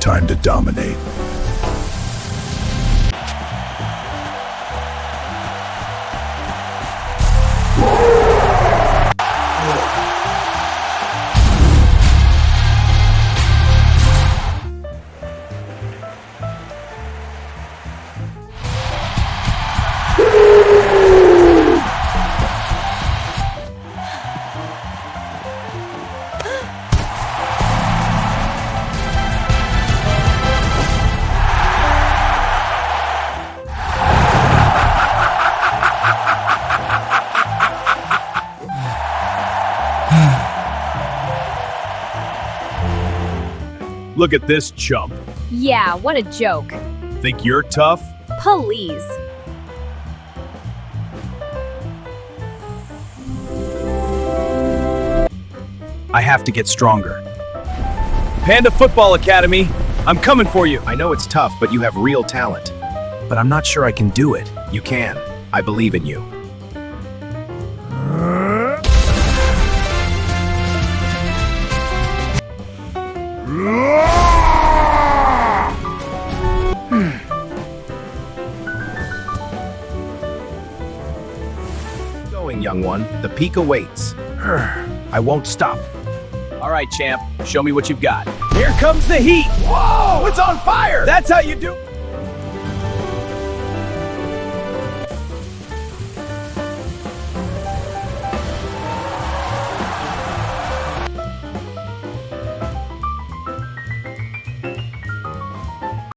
Time to dominate. Look at this chump. Yeah, what a joke. Think you're tough? Please. I have to get stronger. Panda Football Academy, I'm coming for you. I know it's tough, but you have real talent. But I'm not sure I can do it. You can. I believe in you. Going, young one. The peak awaits. I won't stop. All right, champ, show me what you've got. Here comes the heat. Whoa, it's on fire. That's how you do.